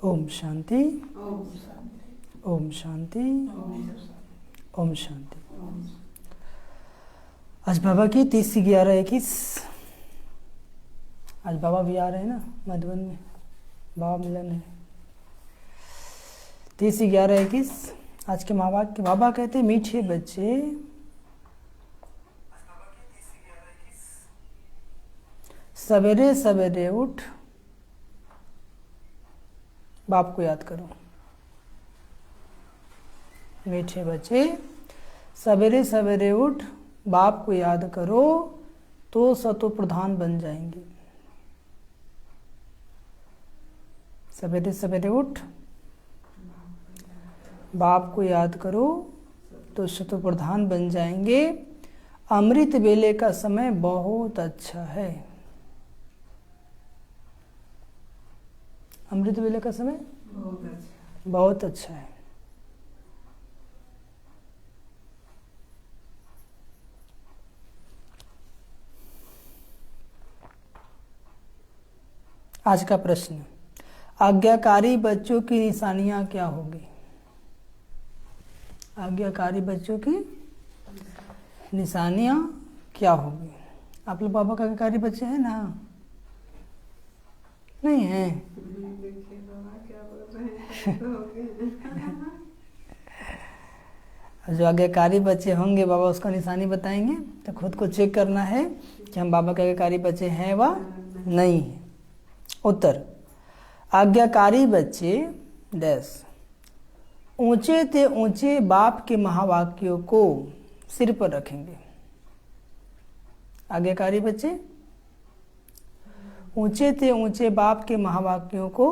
ओम शांति, ओम शांति, ओम शांति। आज बाबा की 30/11/21। आज बाबा भी आ रहे हैं ना मधुबन में, बाबा मिलन है। 30/11/21 आज के महावाक्य के बाबा कहते हैं, मीठे बच्चे सवेरे सवेरे उठ बाप को याद करो। मीठे बच्चे सवेरे सवेरे उठ बाप को याद करो तो सतो प्रधान बन जाएंगे। सवेरे सवेरे उठ बाप को याद करो तो सतो प्रधान बन जाएंगे। अमृत वेले का समय बहुत अच्छा है। अमृत वेले का समय बहुत अच्छा है। आज का प्रश्न, आज्ञाकारी बच्चों की निशानियां क्या होगी? आज्ञाकारी बच्चों की निशानियां क्या होगी? आप लोग बाबा का आज्ञाकारी बच्चे हैं ना? नहीं है? जो आज्ञाकारी बच्चे होंगे बाबा उसका निशानी बताएंगे, तो खुद को चेक करना है कि हम बाबा के आज्ञाकारी बच्चे हैं व नहीं है। उत्तर, आज्ञाकारी बच्चे डैश ऊंचे ते ऊंचे बाप के महावाक्यों को सिर पर रखेंगे। आज्ञाकारी बच्चे ऊंचे ते ऊंचे बाप के महावाक्यों को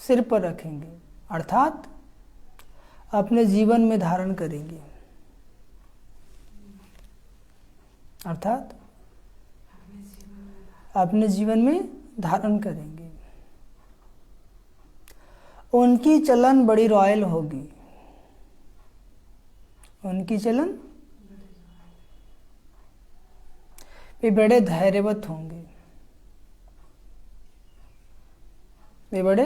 सिर पर रखेंगे, अर्थात अपने जीवन में धारण करेंगे। अर्थात अपने जीवन में धारण करेंगे। उनकी चलन बड़ी रॉयल होगी। उनकी चलन वे बड़े धैर्यवत होंगे। वे बड़े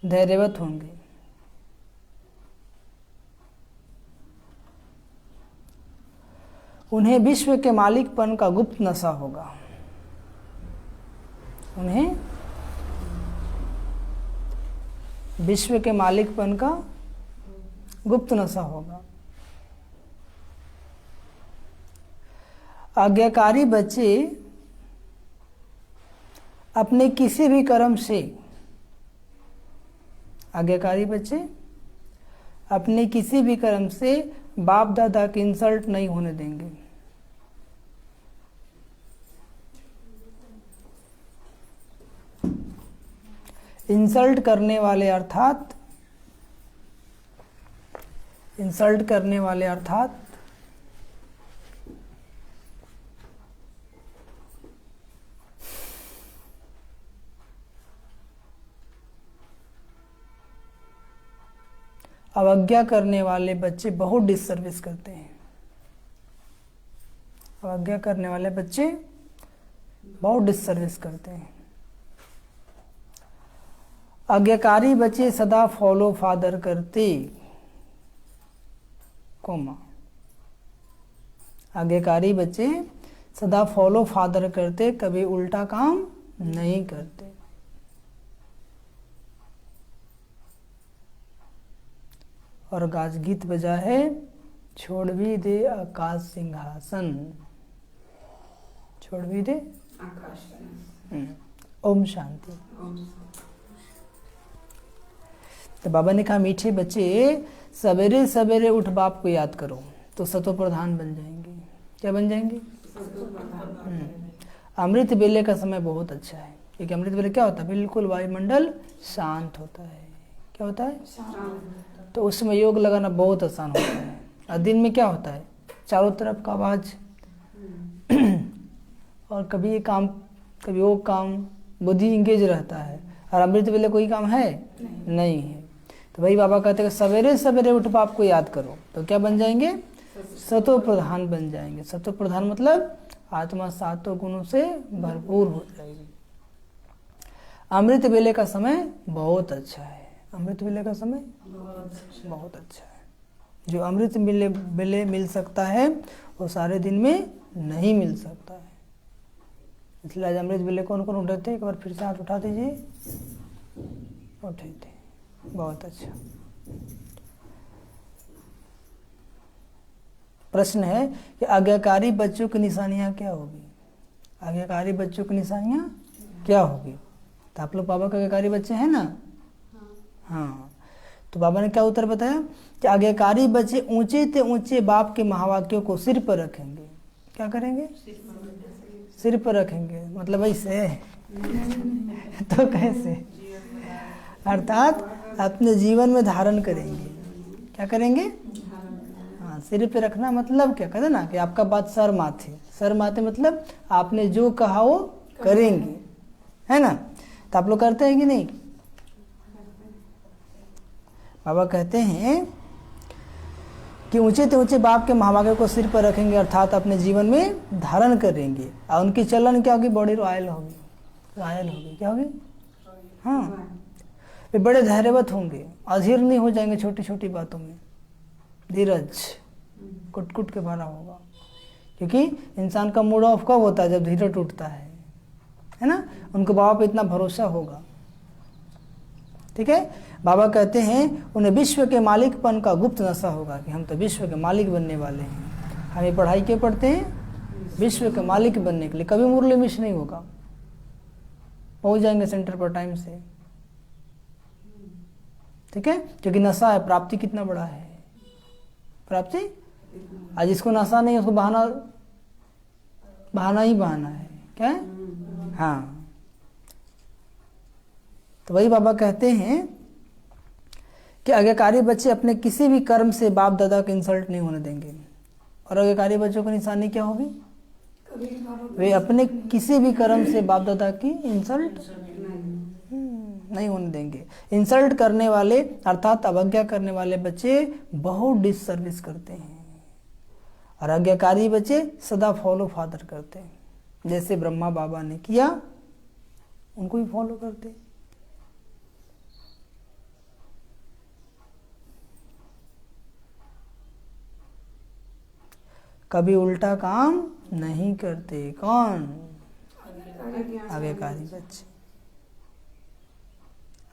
धैर्यवत होंगे। उन्हें विश्व के मालिकपन का गुप्त नशा होगा। उन्हें विश्व के मालिकपन का गुप्त नशा होगा। आज्ञाकारी बच्चे अपने किसी भी कर्म से, आज्ञाकारी बच्चे अपने किसी भी कर्म से बाप दादा की इंसल्ट नहीं होने देंगे। इंसल्ट करने वाले अर्थात अवज्ञा करने वाले बच्चे बहुत डिससर्विस करते हैं। अवज्ञा करने वाले बच्चे बहुत डिससर्विस करते हैं। आज्ञाकारी बच्चे सदा फॉलो फादर करते, आज्ञाकारी बच्चे सदा फॉलो फादर करते, कभी उल्टा काम नहीं करते। और गाज गीत बजा है, छोड़ भी दे आकाश सिंहासन, छोड़ भी दे आकाश। ओम शांति। तो बाबा ने कहा, मीठे बच्चे सवेरे सवेरे उठ बाप को याद करो तो सतो प्रधान बन जाएंगे। क्या बन जाएंगे? अमृत वेले का समय बहुत अच्छा है, क्योंकि अमृत वेले क्या होता है? बिल्कुल वायुमंडल शांत होता है। क्या होता है? शांत। तो उस समय योग लगाना बहुत आसान होता है। और दिन में क्या होता है? चारों तरफ का आवाज और कभी ये काम कभी वो काम, बुद्धि इंगेज रहता है। और अमृत वेले कोई काम है नहीं है। तो भाई बाबा कहते हैं सवेरे सवेरे उठ बाप को याद करो तो क्या बन जाएंगे? सतो प्रधान बन जाएंगे। सतो प्रधान मतलब आत्मा सातों गुणों से भरपूर हो जाएगी। अमृत वेले का समय बहुत अच्छा है। अमृत वेले का समय बहुत अच्छा है। जो अमृत वेले मिल सकता है वो सारे दिन में नहीं मिल सकता है। इसलिए आज अमृत वेले कौन कौन उठे थे? एक बार फिर से हाथ उठा दीजिए। उठे थे, बहुत अच्छा। प्रश्न है कि आज्ञाकारी बच्चों की निशानियां क्या होगी? आज्ञाकारी बच्चों की निशानियां क्या होगी? तो आप लोग बाबा के आज्ञाकारी बच्चे हैं ना? हाँ। तो बाबा ने क्या उत्तर बताया कि आज्ञाकारी बच्चे ऊंचे से ऊंचे बाप के महावाक्यों को सिर पर रखेंगे। क्या करेंगे? सिर पर रखेंगे। मतलब ऐसे तो कैसे? अर्थात अपने जीवन में धारण करेंगे। क्या करेंगे? हाँ, सिर पे रखना मतलब क्या कहते ना कि आपका बात सर माथे। सर माथे मतलब आपने जो कहा वो करेंगे, है ना? तो आप लोग करते हैं कि नहीं? बाबा कहते हैं कि ऊंचे से ऊंचे बाप के महावाक्यों को सिर पर रखेंगे, अर्थात अपने जीवन में धारण करेंगे। और उनकी चलन क्या होगी? बॉडी रॉयल होगी। रॉयल होगी। क्या होगी? हाँ, वे बड़े धैर्यवत होंगे, अधीर नहीं हो जाएंगे छोटी छोटी बातों में। धीरज कुट कुट के भरा होगा, क्योंकि इंसान का मूड ऑफ कब होता है? जब धीरज टूटता है ना? उनको बाबा पे इतना भरोसा होगा। ठीक है। बाबा कहते हैं उन्हें विश्व के मालिकपन का गुप्त नशा होगा कि हम तो विश्व के मालिक बनने वाले हैं। हम ये पढ़ाई क्यों पढ़ते हैं? विश्व के मालिक बनने के लिए। कभी मुरली मिस नहीं होगा, पहुंच जाएंगे सेंटर पर टाइम से। ठीक है, क्योंकि नशा है। प्राप्ति कितना बड़ा है? प्राप्ति आज जिसको नशा नहीं है उसको बहाना ही बहाना है। क्या है? हाँ। तो वही बाबा कहते हैं कि आज्ञाकारी बच्चे अपने किसी भी कर्म से बाप दादा को इंसल्ट नहीं होने देंगे। और आज्ञाकारी बच्चों की निशानी क्या होगी? वे अपने किसी भी कर्म से बाप दादा की इंसल्ट नहीं होने देंगे। इंसल्ट करने वाले अर्थात अवज्ञा करने वाले बच्चे बहुत डिससर्विस करते हैं। और आज्ञाकारी बच्चे सदा फॉलो फादर करते हैं। जैसे ब्रह्मा बाबा ने किया उनको भी फॉलो करते। कभी उल्टा काम नहीं करते। कौन? आज्ञाकारी बच्चे।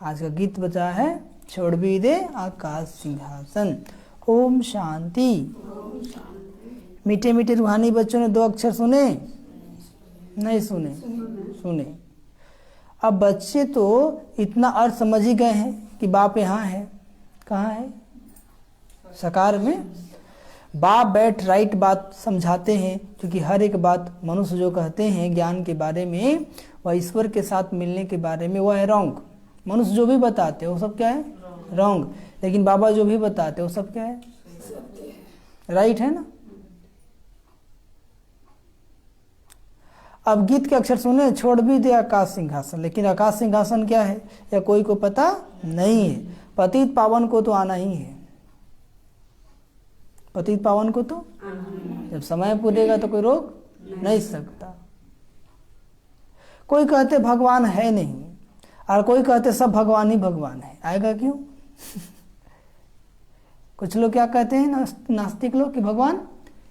आज का गीत बचा है छोड़ भी दे आकाश सिंहासन। ओम शांति। मीठे मीठे रूहानी बच्चों ने 2 अक्षर सुने? नहीं सुने? सुने। अब बच्चे तो इतना अर्थ समझ ही गए हैं कि बाप यहाँ है। कहाँ है? साकार में। बाप बैठ राइट बात समझाते हैं, क्योंकि हर एक बात मनुष्य जो कहते हैं ज्ञान के बारे में, वह ईश्वर के साथ मिलने के बारे में, वह है रॉन्ग। मनुष्य जो भी बताते हैं वो सब क्या है? रॉन्ग। लेकिन बाबा जो भी बताते हैं वो सब क्या है? राइट है ना? अब गीत के अक्षर सुने, छोड़ भी दे आकाश सिंहासन। लेकिन आकाश सिंहासन क्या है या कोई को पता नहीं है। पतित पावन को तो आना ही है। पतित पावन को तो जब समय पूरेगा तो कोई रोक नहीं सकता। कोई कहते भगवान है नहीं, और कोई कहते सब भगवान ही भगवान है। आएगा क्यों? कुछ लोग क्या कहते हैं नास्तिक लोग कि भगवान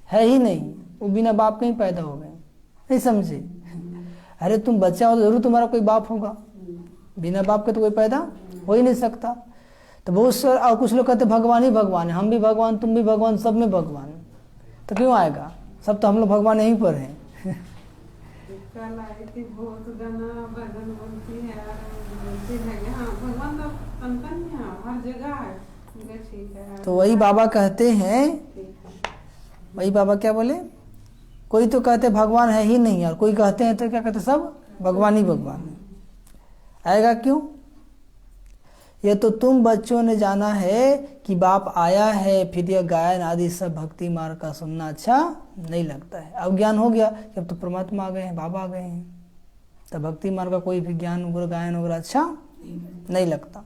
है ही नहीं, वो बिना बाप के ही पैदा हो गए। नहीं समझे? अरे तुम बच्चा हो तो जरूर तुम्हारा कोई बाप होगा। बिना बाप के तो कोई पैदा हो ही नहीं सकता। तो बहुत सारे और कुछ लोग कहते भगवान ही भगवान है, हम भी भगवान, तुम भी भगवान, सब में भगवान। तो क्यों आएगा? सब तो हम लोग भगवान यहीं पर हैं। तो वही बाबा कहते हैं, वही बाबा क्या बोले? कोई तो कहते भगवान है ही नहीं, और कोई कहते हैं तो क्या कहते सब भगवान ही भगवान है। आएगा क्यों? ये तो तुम बच्चों ने जाना है कि बाप आया है, फिर यह गायन आदि सब भक्ति मार्ग का सुनना अच्छा नहीं लगता है। अब ज्ञान हो गया कि अब तो परमात्मा आ गए हैं, बाबा आ गए हैं, तो भक्ति मार्ग का कोई भी ज्ञान वगैरह गायन वगैरह अच्छा नहीं लगता।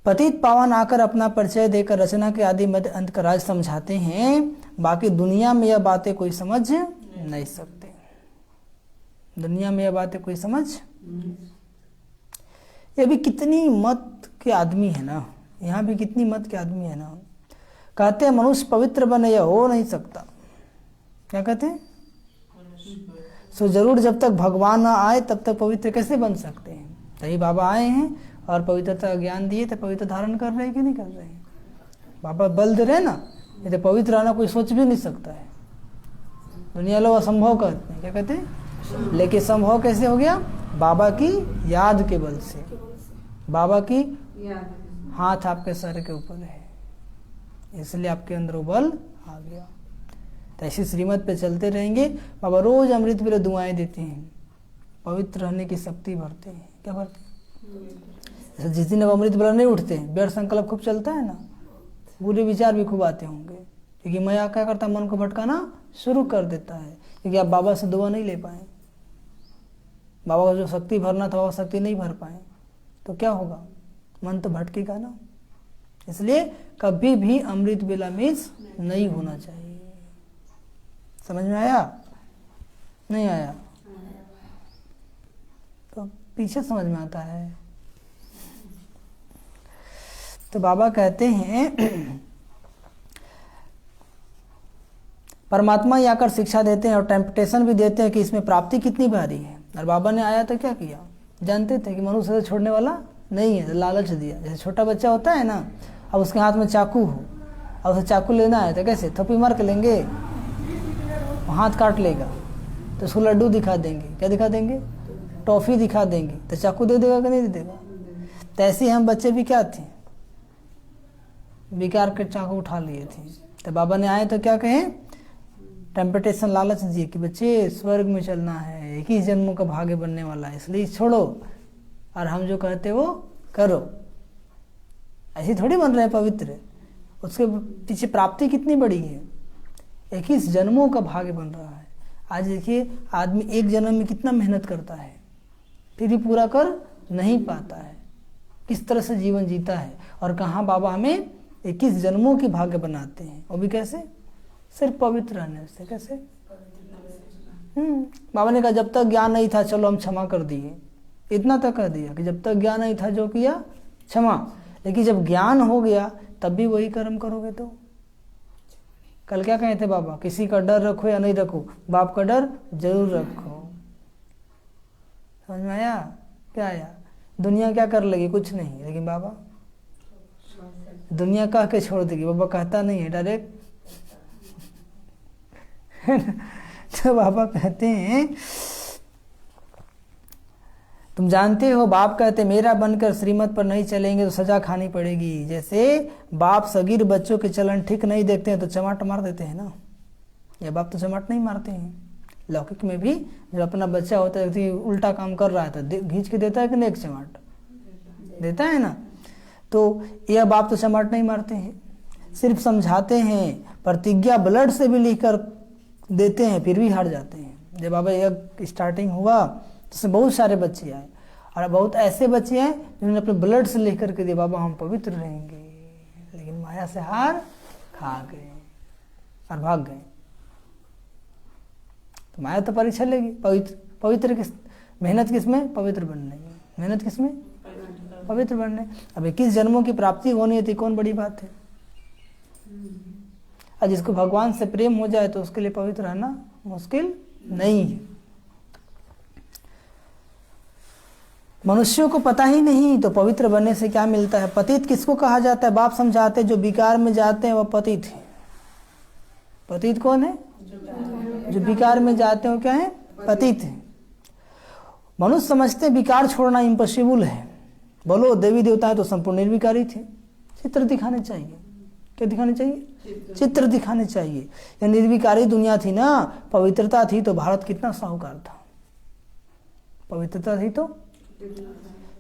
पतित पावन आकर अपना परिचय देकर रचना के आदि मध्य अंत का राज समझाते हैं। बाकी दुनिया में यह बातें कोई समझ नहीं सकते। दुनिया में यह बातें कोई समझ, ये भी कितनी मत के आदमी है ना, यहाँ भी कितनी मत के आदमी है ना। कहते हैं मनुष्य पवित्र बने, यह हो नहीं सकता। क्या कहते हैं? सो जरूर जब तक भगवान ना आए तब तक पवित्र कैसे बन सकते हैं। तभी बाबा आए हैं और पवित्रता का ज्ञान दिए, तो पवित्र धारण कर रहे हैं कि नहीं कर रहे हैं। बाबा बल दे रहे ना, ये तो पवित्र आना कोई सोच भी नहीं सकता है। दुनिया लोग असंभव कहते हैं, क्या कहते हैं, लेकिन संभव कैसे हो गया? बाबा की याद के बल से। बाबा की हाथ आपके सर के ऊपर है, इसलिए आपके अंदर वो बल आ गया। तो ऐसी श्रीमत पे चलते रहेंगे। बाबा रोज अमृत वेले दुआएं देते हैं, पवित्र रहने की शक्ति भरते हैं। क्या भरते हैं? जिस दिन अब अमृत वेला नहीं उठते, व्यर्थ संकल्प खूब चलता है ना, बुरे विचार भी खूब आते होंगे, क्योंकि माया क्या करता है, मन को भटकाना शुरू कर देता है। क्योंकि आप बाबा से दुआ नहीं ले पाए, बाबा को जो शक्ति भरना था वो शक्ति नहीं भर पाए, तो क्या होगा? मन तो भटकेगा ना। इसलिए कभी भी अमृत वेला मिस नहीं होना चाहिए। समझ में आया? नहीं आया तो पीछे समझ में आता है। तो बाबा कहते हैं परमात्मा ही आकर शिक्षा देते हैं और टेम्पटेशन भी देते हैं कि इसमें प्राप्ति कितनी भारी है। और बाबा ने आया तो क्या किया? जानते थे कि मनुष्य से छोड़ने वाला नहीं है, लालच दिया। जैसे छोटा बच्चा होता है ना, अब उसके हाथ में चाकू हो, अब उसे चाकू लेना है तो कैसे? थप्पी मार के लेंगे, हाथ काट लेगा। तो उसको लड्डू दिखा देंगे, क्या दिखा देंगे? टॉफी दिखा देंगे, तो चाकू दे देगा कि नहीं दे देगा? तो ऐसे हम बच्चे भी क्या थे, बेकार के चाकू उठा लिए थे। तो बाबा ने आए तो क्या कहे? टेम्पटेशन, लालच दिए कि बच्चे स्वर्ग में चलना है, एक ही जन्मों का भाग्य बनने वाला है, इसलिए छोड़ो और हम जो कहते वो करो। ऐसे थोड़ी बन रहे हैं पवित्र, उसके पीछे प्राप्ति कितनी बड़ी है। 21 जन्मों का भाग्य बन रहा है। आज देखिए आदमी एक जन्म में कितना मेहनत करता है, फिर भी पूरा कर नहीं पाता है, किस तरह से जीवन जीता है। और कहाँ बाबा हमें 21 जन्मों की भाग्य बनाते हैं, वो भी कैसे? सिर्फ पवित्र रहने से। कैसे? बाबा ने कहा जब तक ज्ञान नहीं था चलो हम क्षमा कर दिए, इतना तक कह दिया कि जब तक ज्ञान नहीं था जो किया क्षमा। लेकिन जब ज्ञान हो गया तब भी वही कर्म करोगे तो कल क्या कहे थे बाबा? किसी का डर रखो या नहीं रखो, बाप का डर जरूर रखो। समझ में आया? क्या आया? दुनिया क्या कर लेगी? कुछ नहीं, लेकिन बाबा दुनिया कह के छोड़ देगी। बाबा कहता नहीं है डायरेक्ट। तो बाबा कहते हैं तुम जानते हो, बाप कहते मेरा बनकर श्रीमत पर नहीं चलेंगे तो सजा खानी पड़ेगी। जैसे बाप सगीर बच्चों के चलन ठीक नहीं देखते हैं तो चमाट मार देते हैं ना, या बाप तो चमाट नहीं मारते हैं। लौकिक में भी जब अपना बच्चा होता है तो उल्टा काम कर रहा है तो घींच के देता है कि नहीं? एक चमाट देता है ना। तो यह बाप तो चमाट नहीं मारते हैं, सिर्फ समझाते हैं, प्रतिज्ञा ब्लड से भी लिख कर देते हैं, फिर भी हार जाते हैं। जब बाबा यह स्टार्टिंग हुआ तो उसमें बहुत सारे बच्चे आए और बहुत ऐसे बच्चे हैं जिन्होंने अपने ब्लड से लिख करके दिया बाबा हम पवित्र रहेंगे, लेकिन माया से हार खा गए और भाग गए। तो माया तो परीक्षा लेगी। पवित्र किस मेहनत किसमें? पवित्र बनने में। मेहनत किसमें? पवित्र बनने। अब 21 जन्मों की प्राप्ति होनी थी, कौन बड़ी बात है। और जिसको भगवान से प्रेम हो जाए तो उसके लिए पवित्र रहना मुश्किल नहीं है। मनुष्यों को पता ही नहीं तो पवित्र बनने से क्या मिलता है। पतित किसको कहा जाता है? बाप समझाते जो विकार में जाते हैं वह पतित है। पतित कौन है? जो विकार में जाते हो क्या है? पतित है। मनुष्य समझते हैं विकार छोड़ना इम्पॉसिबल है। बोलो देवी देवता है तो संपूर्ण निर्विकारी थे। चित्र दिखाने चाहिए। क्या दिखाने चाहिए? चित्र दिखाने चाहिए। यह निर्विकारी दुनिया थी ना, पवित्रता थी तो भारत कितना साहूकार था। पवित्रता थी तो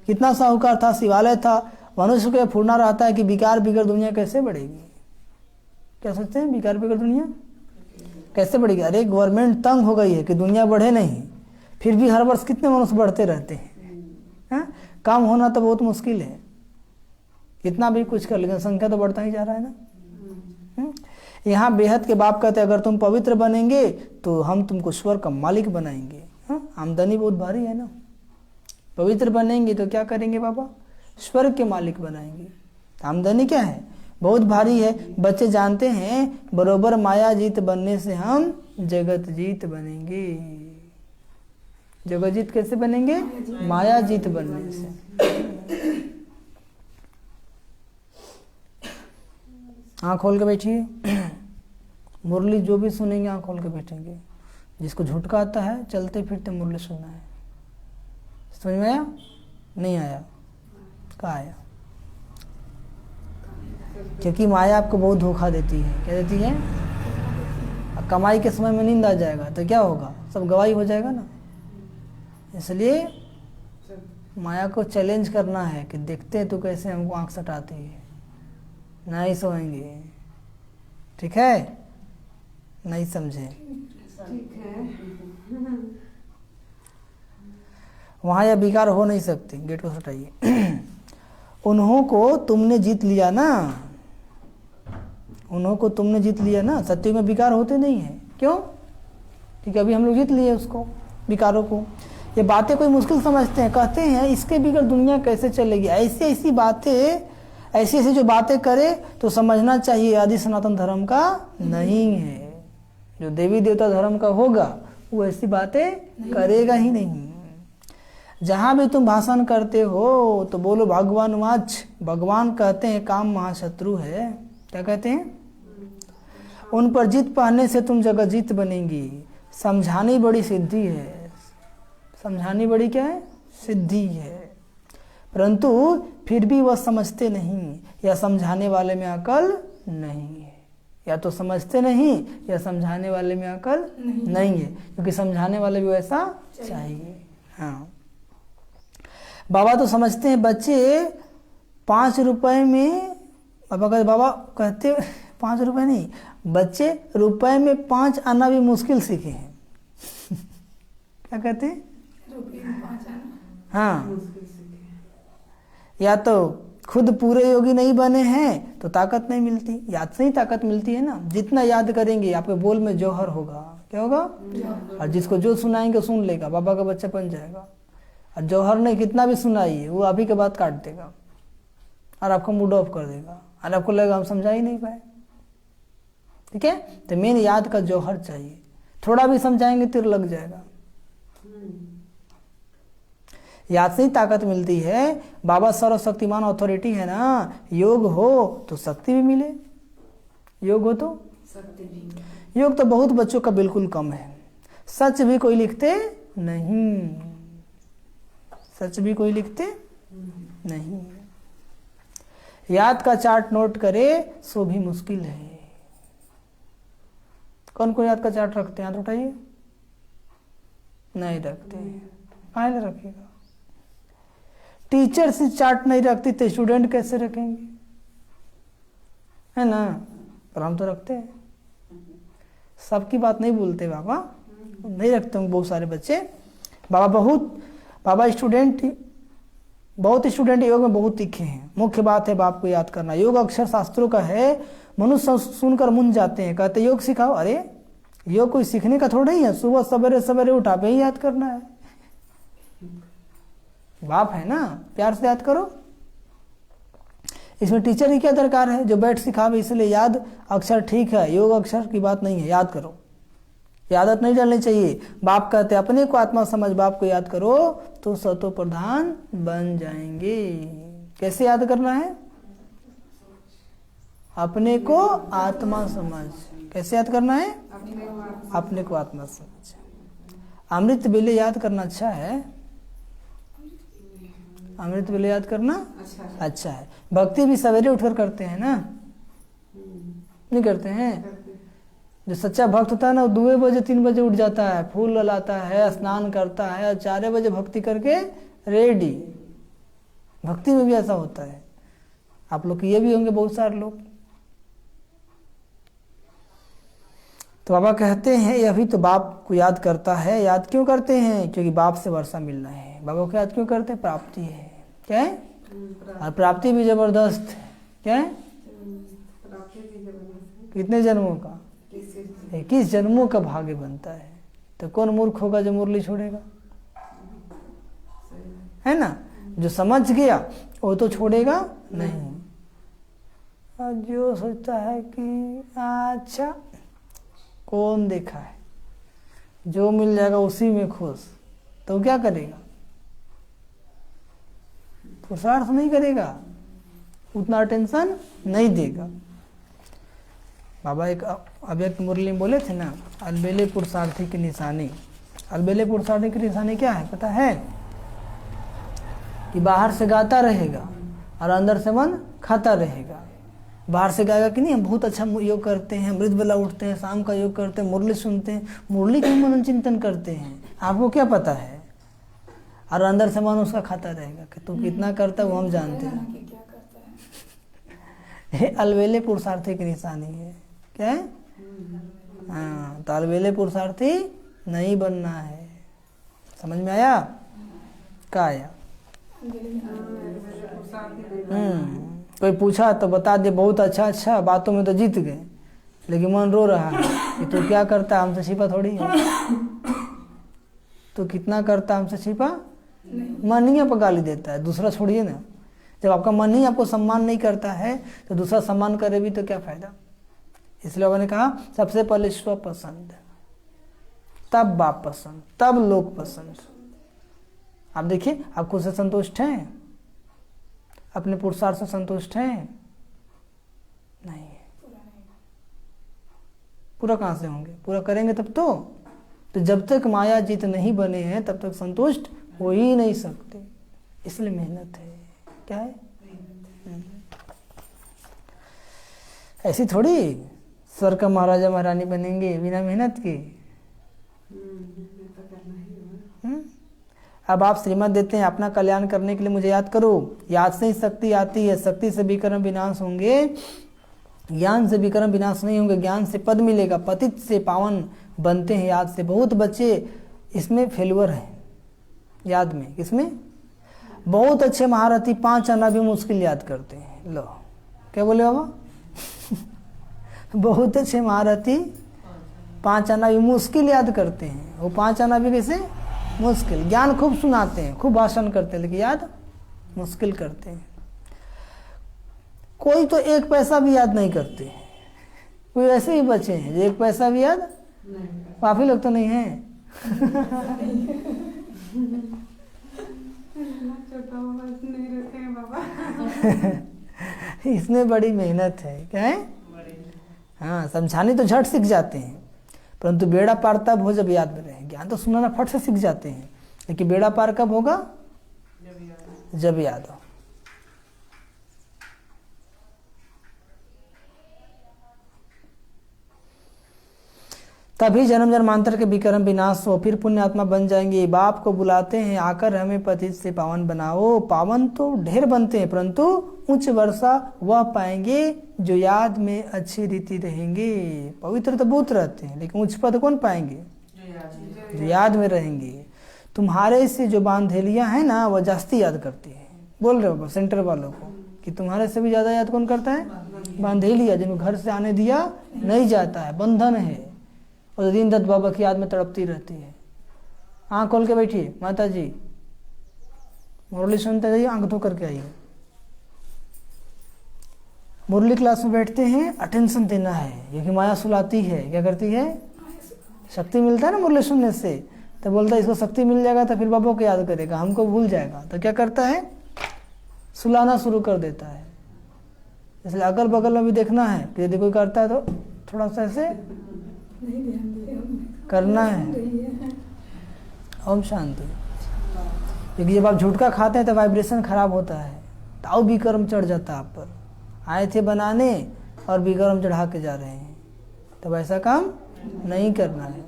कितना साहूकार था, शिवालय था। मनुष्य को फूरना रहता है कि विकार बिगड़ दुनिया कैसे बढ़ेगी। क्या सोचते हैं? विकार बिगड़ दुनिया कैसे बढ़ेगी? अरे गवर्नमेंट तंग हो गई है कि दुनिया बढ़े नहीं, फिर भी हर वर्ष कितने मनुष्य बढ़ते रहते हैं। काम होना तो बहुत मुश्किल है, कितना भी कुछ कर, लेकिन संख्या तो बढ़ता ही जा रहा है ना। यहाँ बेहद के बाप कहते हैं अगर तुम पवित्र बनेंगे तो हम तुमको स्वर्ग का मालिक बनाएंगे। आमदनी बहुत भारी है ना। पवित्र बनेंगे तो क्या करेंगे बाबा? स्वर्ग के मालिक बनाएंगे। आमदनी क्या है? बहुत भारी है। बच्चे जानते हैं बरोबर माया जीत बनने से हम जगत जीत बनेंगे। जगत जीत कैसे बनेंगे? माया जीत बनने से। आँख खोल के बैठिए। मुरली जो भी सुनेंगे आँख खोल के बैठेंगे। जिसको झुटका आता है चलते फिरते मुरली सुनना है। समझ में आया? नहीं आया? कहाँ आया? क्योंकि माया आपको बहुत धोखा देती है। क्या देती है? कमाई के समय में नींद आ जाएगा तो क्या होगा? सब गवाही हो जाएगा ना। इसलिए माया को चैलेंज करना है कि देखते हैं तो कैसे हमको आंख सटाती है। नहीं सोएंगे, ठीक है? नहीं समझे? ठीक है। वहाँ यह विकार हो नहीं सकते। गेट को हटाइए। उन्हों को तुमने जीत लिया ना, उन्हों को तुमने जीत लिया ना। सत्य में विकार होते नहीं है। क्यों? क्योंकि अभी हम लोग जीत लिए उसको, विकारों को। ये बातें कोई मुश्किल समझते हैं, कहते हैं इसके बिगड़ दुनिया कैसे चलेगी। ऐसी ऐसी बातें, ऐसी ऐसी जो बातें करे तो समझना चाहिए आदि सनातन धर्म का नहीं है। जो देवी देवता धर्म का होगा वो ऐसी बातें करेगा ही नहीं। जहाँ भी तुम भाषण करते हो तो बोलो भगवान वाच। भगवान कहते हैं काम महाशत्रु है। क्या कहते हैं? उन पर जीत पाने से तुम जगत जीत बनेंगी। समझानी बड़ी सिद्धि है। समझानी बड़ी क्या है? सिद्धि है। परंतु फिर भी वह समझते नहीं, या समझाने वाले में अकल नहीं है। या तो समझते नहीं या समझाने वाले में अकल नहीं है, क्योंकि समझाने वाले भी वैसा चाहिए। हाँ, बाबा तो समझते हैं बच्चे 5 रुपए में, बाबा कहते 5 रुपए नहीं, बच्चे रुपए में 5 आना भी मुश्किल सीखे हैं। क्या कहते हैं? हाँ, या तो खुद पूरे योगी नहीं बने हैं तो ताकत नहीं मिलती। याद से ही ताकत मिलती है ना। जितना याद करेंगे आपके बोल में जौहर होगा। क्या होगा? और जिसको जो सुनाएंगे सुन लेगा, बाबा का बच्चा बन जाएगा। और जौहर ने कितना भी सुनाइए वो अभी के बाद काट देगा और आपको मूड ऑफ कर देगा और आपको लगेगा हम समझा ही नहीं पाए। ठीक है? तो मेन याद का जौहर चाहिए। थोड़ा भी समझाएंगे तीर लग जाएगा। याद से ही ताकत मिलती है। बाबा सर्वशक्तिमान अथॉरिटी है ना। योग हो तो शक्ति भी मिले, योग हो तो शक्ति भी। योग तो बहुत बच्चों का बिल्कुल कम है। सच भी कोई लिखते नहीं, सच भी कोई लिखते नहीं। याद का चार्ट नोट करे सो भी मुश्किल है। कौन कौन याद का चार्ट रखते हैं? हाथ उठाइए। नहीं रखते। कहाँ ले रखेगा? टीचर से चार्ट नहीं रखती तो स्टूडेंट कैसे रखेंगे? है ना? पर हम तो रखते हैं। सबकी बात नहीं बोलते बाबा, नहीं रखते होंगे बहुत सारे बच्चे। बाबा स्टूडेंट, बहुत स्टूडेंट योग में बहुत तीखे हैं। मुख्य बात है बाप को याद करना। योग अक्षर शास्त्रों का है। मनुष्य सुनकर मुंज जाते हैं, कहते योग सिखाओ। अरे योग कोई सीखने का थोड़ा ही है। सुबह सवेरे सवेरे उठा पे ही याद करना है। बाप है ना, प्यार से याद करो। इसमें टीचर की क्या दरकार है जो बैठ सिखावे। इसलिए याद अक्षर ठीक है, योग अक्षर की बात नहीं है। याद करो, आदत नहीं डालनी चाहिए। बाप कहते अपने को आत्मा समझ, बाप को याद करो तो सतो प्रधान बन जाएंगे। कैसे याद करना है? अपने को आत्मा समझ। कैसे याद करना है? अपने को आत्मा समझ। अमृत वेले याद करना अच्छा है। अमृत वेले याद करना अच्छा है। भक्ति भी सवेरे उठकर करते हैं ना, नहीं करते हैं? जो सच्चा भक्त होता है ना, वो 2 बजे 3 बजे उठ जाता है, फूल लाता है, स्नान करता है और 4 बजे भक्ति करके रेडी। भक्ति में भी ऐसा होता है। आप लोग किए भी होंगे बहुत सारे लोग। तो बाबा कहते हैं ये अभी तो बाप को याद करता है। याद क्यों करते हैं? क्योंकि बाप से वर्षा मिलना है। बाबा को याद क्यों करते हैं? प्राप्ति है। क्या है? और प्राप्ति भी जबरदस्त है। क्या है? कितने जन्मों का? 21 जन्मों का भाग्य बनता है। तो कौन मूर्ख होगा जो मुरली छोड़ेगा? है ना। जो समझ गया वो तो छोड़ेगा नहीं। और जो सोचता है कि अच्छा कौन देखा है, जो मिल जाएगा उसी में खुश, तो क्या करेगा? पुरुषार्थ नहीं करेगा, उतना टेंशन नहीं देगा। बाबा एक अव्यक्त मुरली में बोले थे ना, अलबेले पुरुषार्थी की निशानी। अलबेले पुरुषार्थी की निशानी क्या है पता है? कि बाहर से गाता रहेगा और अंदर से मन खाता रहेगा। बाहर से गाएगा कि नहीं हम बहुत अच्छा योग करते हैं, अमृत बेला उठते हैं, शाम का योग करते हैं, मुरली सुनते हैं, मुरली का मनन चिंतन करते हैं, आपको क्या पता है? और अंदर से मन उसका खाता रहेगा कि तू कितना करता है वो हम जानते हैं। ये अलबेले पुरुषार्थी की निशानी है। क्या है? हाँ, तो अलबेले पुरुषार्थी नहीं बनना है। समझ में आया? क्या आया? कोई पूछा तो बता दे बहुत अच्छा, बातों में तो जीत गए, लेकिन मन रो रहा है कि तू क्या करता, हमसे छिपा थोड़ी है। तो कितना करता हमसे छिपा? मन ही आपको गाली देता है, दूसरा छोड़िए ना। जब आपका मन ही आपको सम्मान नहीं करता है तो दूसरा सम्मान करे भी तो क्या फायदा। इसलिए उन्होंने कहा सबसे पहले स्व पसंद, तब बाप पसंद, तब लोग पसंद। आप देखिए, आप खुद से संतुष्ट हैं? अपने पुरुषार्थ से संतुष्ट हैं? नहीं। पूरा कहाँ से होंगे? पूरा करेंगे तब तो जब तक माया जीत नहीं बने हैं तब तक संतुष्ट हो ही नहीं सकते। इसलिए मेहनत है। क्या है? ऐसी थोड़ी स्वर्ग का महाराजा महारानी बनेंगे बिना मेहनत के। अब आप श्रीमत देते हैं अपना कल्याण करने के लिए मुझे याद करो। याद से ही शक्ति आती है, शक्ति से विकर्म विनाश होंगे, ज्ञान से विकर्म विनाश नहीं होंगे। ज्ञान से पद मिलेगा, पतित से पावन बनते हैं याद से। बहुत बच्चे इसमें फेलुअर हैं, याद में। इसमें बहुत अच्छे महारथी 5 आना भी मुश्किल याद करते हैं। लो क्या बोले बाबा? बहुत अच्छे महारथी 5 आना भी मुश्किल याद करते हैं। वो 5 आना भी कैसे मुश्किल। ज्ञान खूब सुनाते हैं, खूब भाषण करते हैं, लेकिन याद मुश्किल करते हैं। कोई तो 1 पैसा भी याद नहीं करते। कोई ऐसे ही बचे हैं जो 1 पैसा भी याद, काफी लोग तो नहीं हैं। इसमें बड़ी मेहनत है। क्या है? हाँ, समझाने तो झट सीख जाते हैं, परंतु बेड़ा पार तब हो जब याद में रहे। ज्ञान तो सुनाना फट से सीख जाते हैं, लेकिन बेड़ा पार कब होगा? जब याद हो। तभी जन्म जन्मांतर के विकर्म विनाश हो, फिर पुण्य आत्मा बन जाएंगे। बाप को बुलाते हैं आकर हमें पतित से पावन बनाओ। पावन तो ढेर बनते हैं, परंतु उच्च वर्षा वह पाएंगे जो याद में अच्छी रीति रहेंगे। पवित्र तो बहुत रहते हैं, लेकिन उच्च पद कौन पाएंगे? जो याद में रहेंगे। तुम्हारे से जो बांधेलियां हैं ना, वह जास्ती याद करती है। बोल रहे हो सेंटर वालों को कि तुम्हारे से भी ज्यादा याद कौन करता है? बांधेलिया, जिनको घर से आने दिया नहीं जाता है, बंधन है, और दिन दत्त बाबा की याद में तड़पती रहती है। आँख खोल के बैठिए, माता जी मुरली सुनते जाइए, आँख धो करके आइए। मुरली क्लास में बैठते हैं, अटेंशन देना है, क्योंकि माया सुलाती है। क्या करती है? शक्ति मिलता है ना मुरली सुनने से, तो बोलता है इसको शक्ति मिल जाएगा तो फिर बाबा को याद करेगा, हमको भूल जाएगा। तो क्या करता है? सुलाना शुरू कर देता है। इसलिए अगल बगल में भी देखना है कि यदि कोई करता है तो थोड़ा सा ऐसे करना है। ओम शांति। क्योंकि जब आप झुटका खाते हैं तो वाइब्रेशन खराब होता है, ताऊ विकर्म चढ़ जाता है आप पर। आए थे बनाने और विकर्म चढ़ा के जा रहे हैं, तो ऐसा काम नहीं करना है।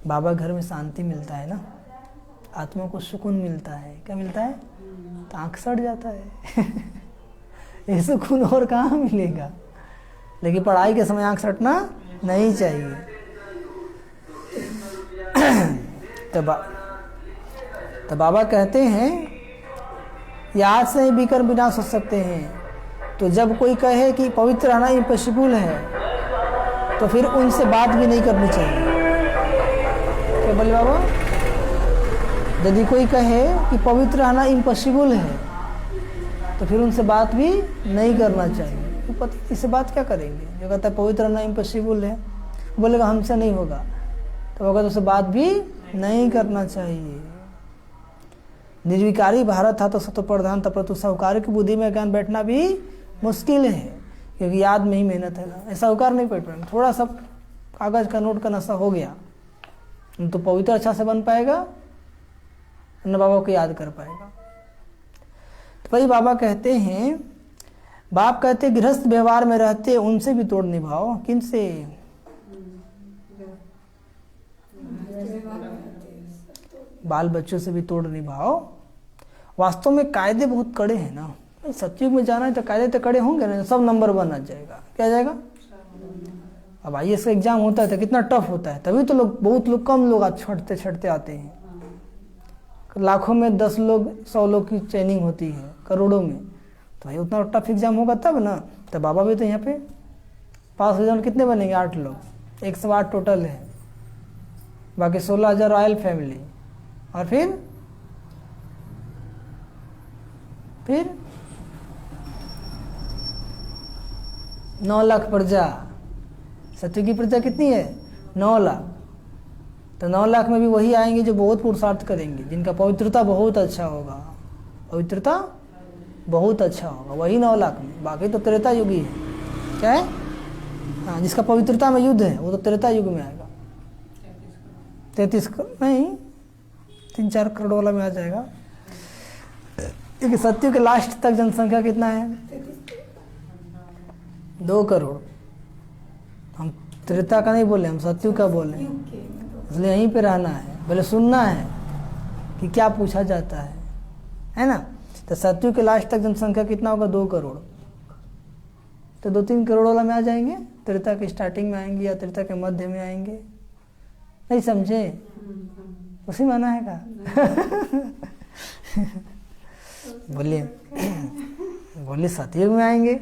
बाबा घर में शांति मिलता है ना, आत्मा को सुकून मिलता है। क्या मिलता है? तो आँख सड़ जाता है। ये सुकून और कहाँ मिलेगा? लेकिन पढ़ाई के समय आँख सटना नहीं चाहिए। तो बाबा कहते हैं याद से ही विकर्म विनाश हो सकते हैं। तो जब कोई कहे कि पवित्र रहना इम्पॉसिबल है, तो फिर उनसे बात भी नहीं करनी चाहिए। क्या क्या बोले बाबा? यदि कोई कहे कि पवित्र रहना इम्पॉसिबल है तो फिर उनसे बात भी नहीं करना चाहिए। तो पता इससे बात क्या करेंगे? जो कहता है पवित्र रहना इम्पॉसिबल है, बोलेगा हमसे नहीं होगा, तो होगा तो उससे बात भी नहीं करना चाहिए। निर्विकारी भारत था तो सत्व प्रधान था, परंतु साहूकार की बुद्धि में ज्ञान बैठना भी मुश्किल है, क्योंकि याद में ही मेहनत है ना। साहूकार नहीं बैठ पाएंगे, थोड़ा सा कागज का नोट का नशा हो गया तो पवित्र अच्छा से बन पाएगा न बाबा को याद कर पाएगा। तो भाई बाबा कहते हैं, बाप कहते गृहस्थ व्यवहार में रहते उनसे भी तोड़ निभाओ। किन से? बाल बच्चों से भी तोड़ निभाओ। वास्तव में कायदे बहुत कड़े हैं ना। सतयुग में जाना है तो कायदे तो कड़े होंगे ना, सब नंबर 1 आ जाएगा। क्या जाएगा? अब IAS का एग्जाम होता है तो कितना टफ होता है, तभी तो लोग बहुत लोग कम लोग छटते आते हैं। लाखों में 10 लोग 100 लोग की ट्रेनिंग होती है, करोड़ों में, तो भाई उतना टफ एग्जाम होगा तब ना। तो बाबा भी तो यहाँ पे पास हो जाए, कितने बनेंगे? 8 लोग, 108 टोटल है, बाकी 16,000 रॉयल फैमिली, और फिर 9 लाख प्रजा। सत्युग की प्रजा कितनी है? 9 लाख। तो 9 लाख में भी वही आएंगे जो बहुत पुरुषार्थ करेंगे, जिनका पवित्रता बहुत अच्छा होगा, पवित्रता बहुत अच्छा होगा, वही 9 लाख में। बाकी तो त्रेता युगी है। क्या है? हाँ, जिसका पवित्रता में युद्ध है वो तो त्रेता युग में आएगा। 33 नहीं 3-4 करोड़ वाला में आ जाएगा, क्योंकि सत्युग के लास्ट तक जनसंख्या कितना है? 2 करोड़। हम त्रेता का नहीं बोले, हम सत्युग का बोले, इसलिए यहीं पे रहना है, पहले सुनना है कि क्या पूछा जाता है ना। तो सत्युग के लास्ट तक जनसंख्या कितना होगा? 2 करोड़। तो 2-3 करोड़ वाला में आ जाएंगे, त्रेता के स्टार्टिंग में आएंगे या त्रेता के मध्य में आएंगे। नहीं समझे? उसी माना है का? बोलिए सतयुग में आएंगे,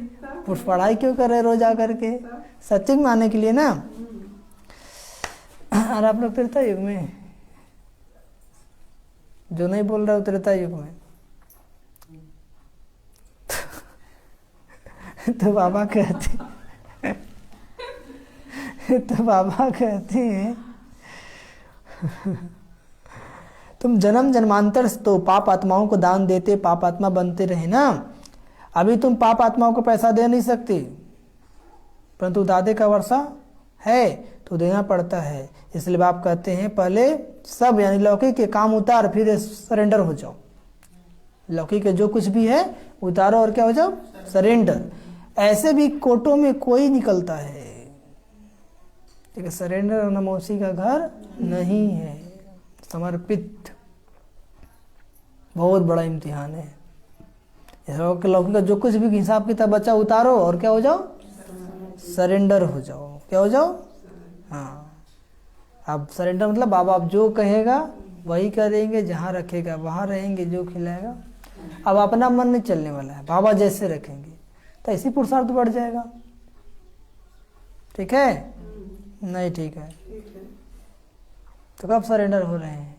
कुछ पढ़ाई क्यों कर रहे रोज आकर के? सतयुग में आने के लिए ना। और आप लोग त्रेता युग में, जो नहीं बोल रहा हो त्रेता युग में। तो बाबा कहते हैं तुम जन्म जन्मांतर से तो पाप आत्माओं को दान देते पाप आत्मा बनते रहे ना। अभी तुम पाप आत्माओं को पैसा दे नहीं सकते, परंतु दादे का वर्षा है तो देना पड़ता है। इसलिए बाप कहते हैं पहले सब यानी लौकिक के काम उतार, फिर सरेंडर हो जाओ। लौकिक के जो कुछ भी है उतारो और क्या हो जाओ? सरेंडर। ऐसे भी कोटों में कोई निकलता है, ठीक है? सरेंडर होना मौसी का घर नहीं है, समर्पित बहुत बड़ा इम्तिहान है। लौकिक का जो कुछ भी हिसाब किताब बचा उतारो और क्या हो जाओ? सरेंडर हो जाओ। क्या हो जाओ? हाँ, अब सरेंडर मतलब बाबा अब जो कहेगा वही करेंगे, जहाँ रखेगा वहाँ रहेंगे, जो खिलाएगा। अब अपना मन नहीं चलने वाला है, बाबा जैसे रखेंगे तो ऐसी पुरुषार्थ बढ़ जाएगा। ठीक है? नहीं ठीक है तो कब सरेंडर हो रहे हैं?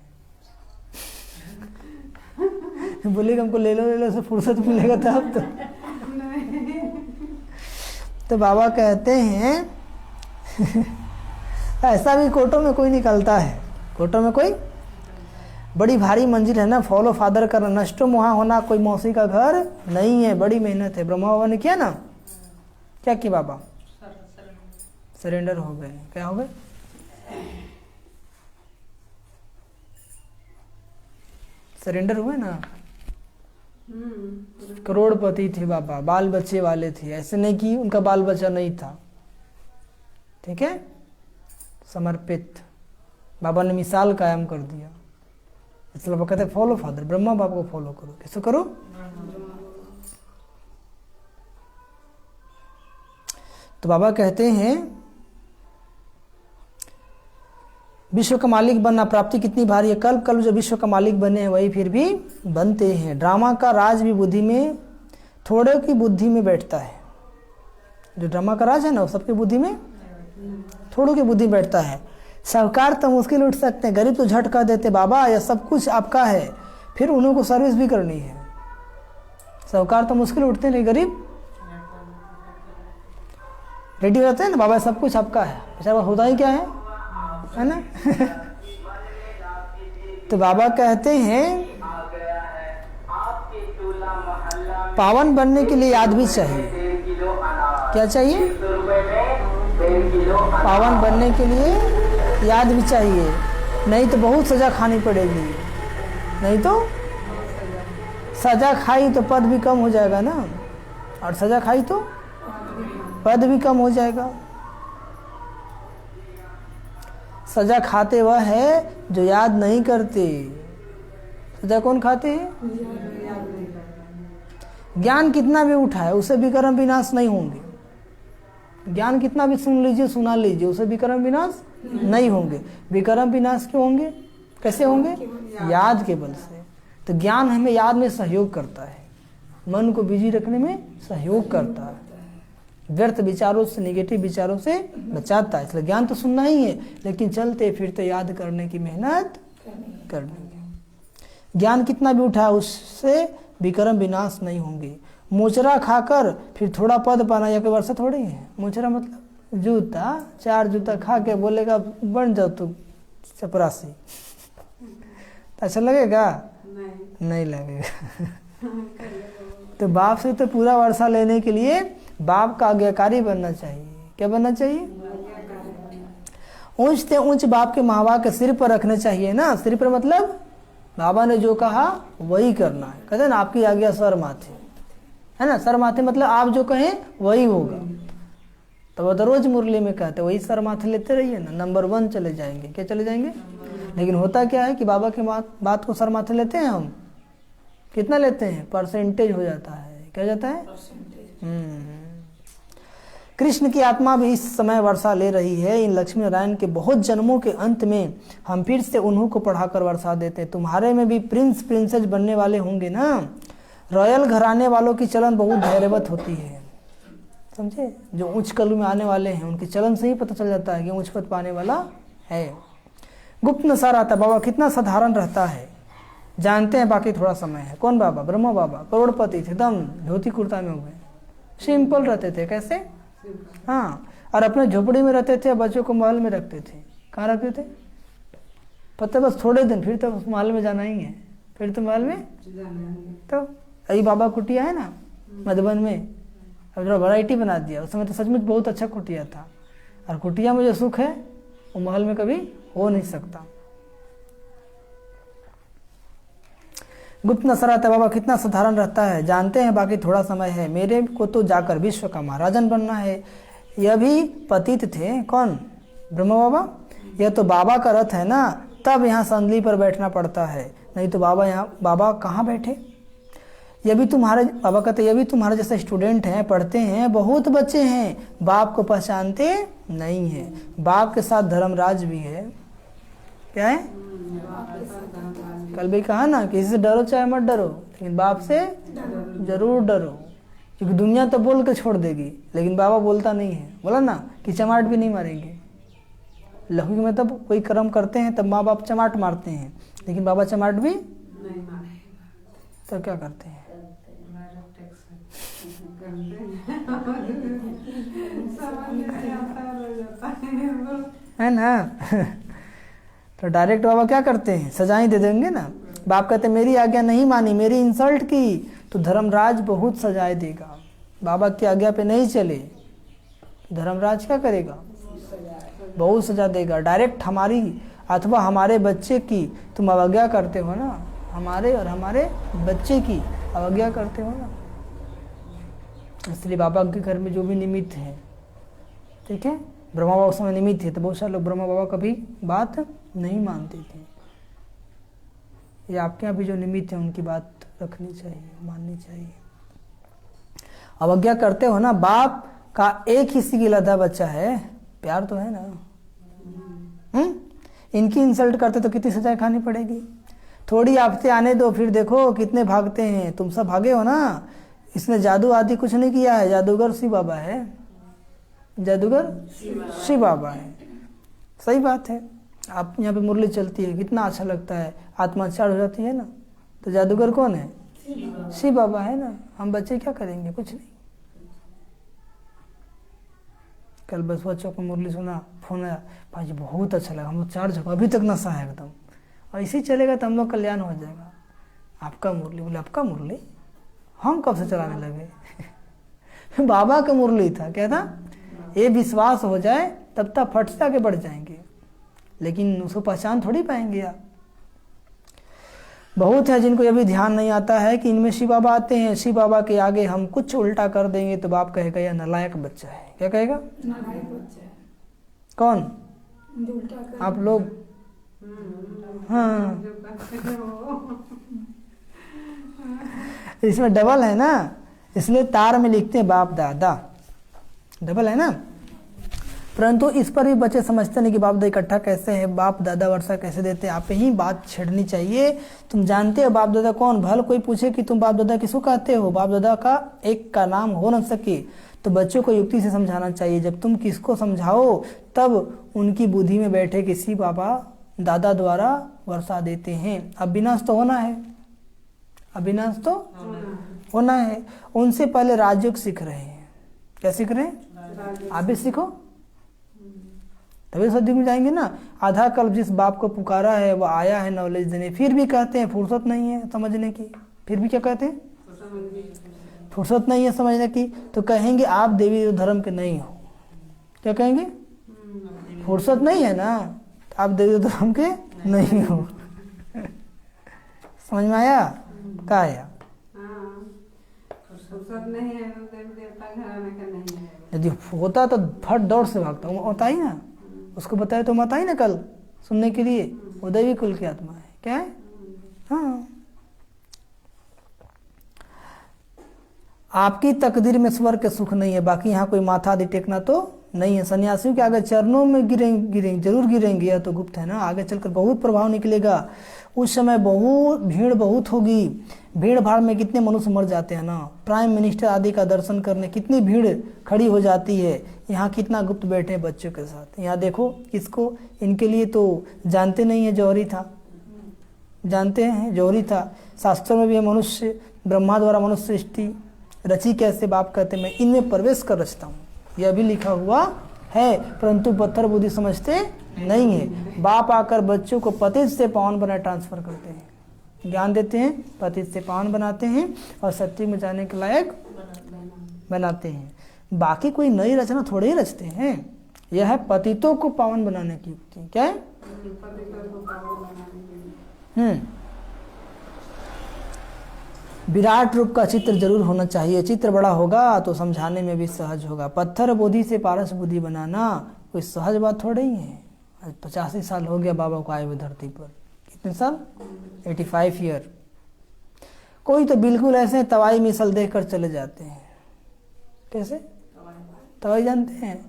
बोलेगा हमको ले लो से फुर्सत मिलेगा तब तो बाबा कहते हैं ऐसा भी कोटों में कोई निकलता है। कोटों में कोई बड़ी भारी मंजिल है ना, फॉलो फादर करना, नष्टो मोहा होना कोई मौसी का घर नहीं है, बड़ी मेहनत है। ब्रह्मा बाबा ने किया ना, क्या किया बाबा? सरेंडर हो गए। क्या हो गए? सरेंडर हुए ना। करोड़पति थे बाबा, बाल बच्चे वाले थे, ऐसे नहीं कि उनका बाल बच्चा नहीं था। ठीक है? समर्पित। बाबा ने मिसाल कायम कर दिया। इसलिए बाबा कहते हैं फॉलो फादर, ब्रह्मा बाबा को फॉलो करो। कैसे करो? तो बाबा कहते हैं विश्व का मालिक बनना प्राप्ति कितनी भारी है। कल्प कल्प जो विश्व का मालिक बने हैं वही फिर भी बनते हैं। ड्रामा का राज भी बुद्धि में, थोड़े की बुद्धि में बैठता है। जो ड्रामा का राज है ना वो सबकी बुद्धि में, थोड़ों की बुद्धि में बैठता है। साहूकार तो मुश्किल उठ सकते हैं, गरीब तो झट कह देते बाबा यह सब कुछ आपका है, फिर उन्हों को सर्विस भी करनी है। साहूकार तो मुश्किल उठते हैं, गरीब रेडी रहते हैं ना, बाबा सब कुछ आपका है, अच्छा होता ही क्या है ना। तो बाबा कहते हैं पावन बनने के लिए याद भी चाहिए। क्या चाहिए? पावन बनने के लिए याद भी चाहिए, नहीं तो बहुत सजा खानी पड़ेगी। नहीं तो सजा खाई तो पद भी कम हो जाएगा ना, और सजा खाई तो पद भी कम हो जाएगा। सजा खाते वह है जो याद नहीं करते। सजा कौन खाते हैं? ज्ञान कितना भी उठाए उसे विकर्म विनाश नहीं होंगे। ज्ञान कितना भी सुन लीजिए, सुना लीजिए, उसे विकर्म विनाश नहीं होंगे। विकर्म विनाश क्यों होंगे? कैसे होंगे? याद के बल से। तो ज्ञान हमें याद में सहयोग करता है, मन को बिजी रखने में सहयोग करता है, व्यर्थ विचारों से, निगेटिव विचारों से बचाता है। इसलिए ज्ञान तो सुनना ही है, लेकिन चलते फिरते याद करने की मेहनत करनी है। ज्ञान कितना भी उठाए उससे विकर्म विनाश नहीं होंगे। मोचरा खाकर फिर थोड़ा पद पाना या कोई वर्षा थोड़ी है। मोचरा मतलब जूता, 4 जूता खा के बोलेगा बन जाओ तू चपरासी, अच्छा लगेगा? नहीं लगेगा। तो बाप से तो पूरा वर्षा लेने के लिए बाप का आज्ञाकारी बनना चाहिए। क्या बनना चाहिए? ऊंच से ऊंच बाप के महावा के सिर पर रखने चाहिए ना। सिर पर मतलब बाबा ने जो कहा वही करना है। कहते हैं ना आपकी आज्ञा सर माथे, है ना। सर माथे मतलब आप जो कहें वही होगा। तो वो तो रोज मुरली में कहते वही सर माथे लेते रहिए ना, नंबर 1 चले जाएंगे। क्या चले जाएंगे? लेकिन होता क्या है कि बाबा के बात को सर माथे लेते हैं हम। कितना लेते हैं? परसेंटेज हो जाता है। क्या जाता है? कृष्ण की आत्मा भी इस समय वर्षा ले रही है। इन लक्ष्मी नारायण के बहुत जन्मों के अंत में हम फिर से उन्हों को पढ़ाकर वर्षा देते हैं। तुम्हारे में भी प्रिंस प्रिंसेस बनने वाले होंगे ना। रॉयल घराने वालों की चलन बहुत धैर्यवत होती है, समझे। जो उच्च कल में आने वाले हैं उनकी चलन से ही पता चल जाता है कि उच्च पद पाने वाला है। गुप्त नशा आता बाबा कितना साधारण रहता है, जानते हैं बाकी थोड़ा समय है। कौन बाबा? ब्रह्मा बाबा करोड़पति थे, एकदम धोती कुर्ता में हुए, सिंपल रहते थे। कैसे? हाँ, और अपने झोपड़ी में रहते थे, बच्चों को महल में रखते थे। कहाँ रखते थे? पता बस थोड़े दिन, फिर तो महल में जाना ही है, फिर तो महल में। तो यही बाबा कुटिया है ना मधुबन में, अब जरा वैरायटी बना दिया। उस समय तो सचमुच बहुत अच्छा कुटिया था, और कुटिया में जो सुख है वो महल में कभी हो नहीं सकता। गुप्त नशा रहता है बाबा कितना साधारण रहता है, जानते हैं बाकी थोड़ा समय है। मेरे को तो जाकर विश्व का महाराजन बनना है। यह भी पतित थे। कौन? ब्रह्मा बाबा। यह तो बाबा का रथ है ना, तब यहाँ संदली पर बैठना पड़ता है, नहीं तो बाबा कहाँ बैठे। यह भी तुम्हारे, बाबा कहते यह भी तुम्हारे जैसे स्टूडेंट हैं, पढ़ते हैं, बहुत बच्चे हैं, बाप को पहचानते नहीं है। बाप के साथ धर्मराज भी है। क्या है? कल भी कहा ना, किसी से डरो चाहे मत डरो, लेकिन बाप से जरूर डरो, क्योंकि दुनिया तो बोल के छोड़ देगी, लेकिन बाबा बोलता नहीं है। बोला ना कि चमाट भी नहीं मारेंगे। लौकिक में तब कोई कर्म करते हैं तब माँ बाप चमाट मारते हैं, लेकिन बाबा चमाट भी नहीं मारेंगे। तो क्या करते हैं? है ना। तो डायरेक्ट बाबा क्या करते हैं? सजाएं दे देंगे ना। बाप कहते मेरी आज्ञा नहीं मानी, मेरी इंसल्ट की, तो धर्मराज बहुत सजाए देगा। बाबा की आज्ञा पे नहीं चले, धर्मराज क्या करेगा? बहुत सजा देगा। डायरेक्ट हमारी अथवा हमारे बच्चे की तुम अवज्ञा करते हो ना, हमारे और हमारे बच्चे की अवज्ञा करते हो ना। इसलिए बाबा के घर में जो भी निमित्त है, ठीक है, ब्रह्मा बाबा उस समय निमित्त थे, तो बहुत सारे लोग ब्रह्मा बाबा कभी बात नहीं मानते थे। ये आपके यहाँ भी जो निमित्त है उनकी बात रखनी चाहिए, माननी चाहिए। अवज्ञा करते हो ना, बाप का एक ही सिगिलधा बच्चा है, प्यार तो है ना। इनकी इंसल्ट करते तो कितनी सजाएं खानी पड़ेगी। थोड़ी आपसे आने दो, फिर देखो कितने भागते हैं। तुम सब भागे हो ना, इसने जादू आदि कुछ नहीं किया है, जादूगर शिव बाबा है, जादूगर शिव बाबा है। सही बात है। आप यहाँ पे मुरली चलती है, कितना अच्छा लगता है, आत्मा चार्ज हो जाती है ना। तो जादूगर कौन है? शिव बाबा है ना। हम बच्चे क्या करेंगे? कुछ नहीं। कल बसवा चौक में मुरली सुना, फोन आया, भाई बहुत अच्छा लगा, हम लोग चार्ज होगा, अभी तक नशा है एकदम, और इसी चलेगा तो हम लोग कल्याण हो जाएगा। आपका मुरली? बोले आपका मुरली? हम कब से चलाने लगे? बाबा का मुरली था। क्या था? ये विश्वास हो जाए तब तक फट से आगे बढ़ जाएंगे, लेकिन उसको पहचान थोड़ी पाएंगे आप। बहुत है जिनको ये भी ध्यान नहीं आता है कि इनमें शिव बाबा आते हैं, शिव बाबा के आगे हम कुछ उल्टा कर देंगे तो बाप कहेगा यह नालायक बच्चा है। क्या कहेगा? नालायक बच्चा है। कौन? जो उल्टा कर आप लोग। हाँ, इसमें डबल है ना, इसलिए तार में लिखते हैं बाप दादा, डबल है ना। परंतु इस पर भी बच्चे समझते नहीं कि बाप दादा इकट्ठा कैसे है, बाप दादा वर्षा कैसे देते हैं। आप ही बात छेड़नी चाहिए। तुम जानते हो बाप दादा कौन? भल कोई पूछे कि तुम बाप दादा किसको कहते हो, बाप दादा का एक का नाम हो न सके, तो बच्चों को युक्ति से समझाना चाहिए। जब तुम किसको समझाओ तब उनकी बुद्धि में बैठे कि शिव बाबा दादा द्वारा वर्षा देते हैं। अविनाश तो होना है, अविनाश तो होना है। उनसे पहले राजयोग सीख रहे हैं। क्या सीख रहे हैं? आप भी सीखो, तभी सदी में जाएंगे ना। आधा कल्प जिस बाप को पुकारा है वो आया है नॉलेज देने, फिर भी कहते हैं फुर्सत नहीं है समझने की। फिर भी क्या कहते हैं? फुर्सत नहीं है समझने की। तो कहेंगे आप देवी धर्म के नहीं हो। क्या कहेंगे? फुर्सत नहीं है ना, आप देवी धर्म के नहीं हो। समझ में आया? क्या आया? यदि होता तो फट दौड़ से भागता हूँ, होता ही ना। उसको बताया तो मत आई ना कल सुनने के लिए, वो दैवी कुल की आत्मा है। क्या है? हाँ, आपकी तकदीर में स्वर्ग के सुख नहीं है, बाकी यहाँ कोई माथा आदि टेकना तो नहीं है। सन्यासियों के आगे चरणों में गिरेंगे, जरूर गिरेंगे। यह तो गुप्त है ना, आगे चलकर बहुत प्रभाव निकलेगा। उस समय बहुत भीड़ बहुत होगी। भीड़ भाड़ में कितने मनुष्य मर जाते हैं ना। प्राइम मिनिस्टर आदि का दर्शन करने कितनी भीड़ खड़ी हो जाती है। यहाँ कितना गुप्त बैठे हैं बच्चों के साथ। यहाँ देखो किसको, इनके लिए तो जानते नहीं है जौहरी था, जानते हैं जौहरी था। शास्त्रों में भी मनुष्य ब्रह्मा द्वारा मनुष्य सृष्टि रची कैसे, बाप कहते मैं इनमें प्रवेश कर रचता हूँ, यह भी लिखा हुआ है। परंतु पत्थर बुद्धि समझते नहीं है। बाप आकर बच्चों को पतित से पावन बना ट्रांसफर करते हैं, ज्ञान देते हैं, पतित से पावन बनाते हैं और सत्य में जाने के लायक बनाते हैं। बाकी कोई नई रचना थोड़े ही रचते हैं। यह है पतितों को पावन बनाने की युक्ति। क्या है? विराट रूप का चित्र जरूर होना चाहिए। चित्र बड़ा होगा तो समझाने में भी सहज होगा। पत्थर बुद्धि से पारस बुद्धि बनाना कोई सहज बात थोड़ी ही है। 85 साल हो गया बाबा को आए हुए धरती पर। कितने साल? 85 ईयर। कोई तो बिल्कुल ऐसे तवाई मिसल देखकर चले जाते हैं। कैसे तवाई जानते हैं?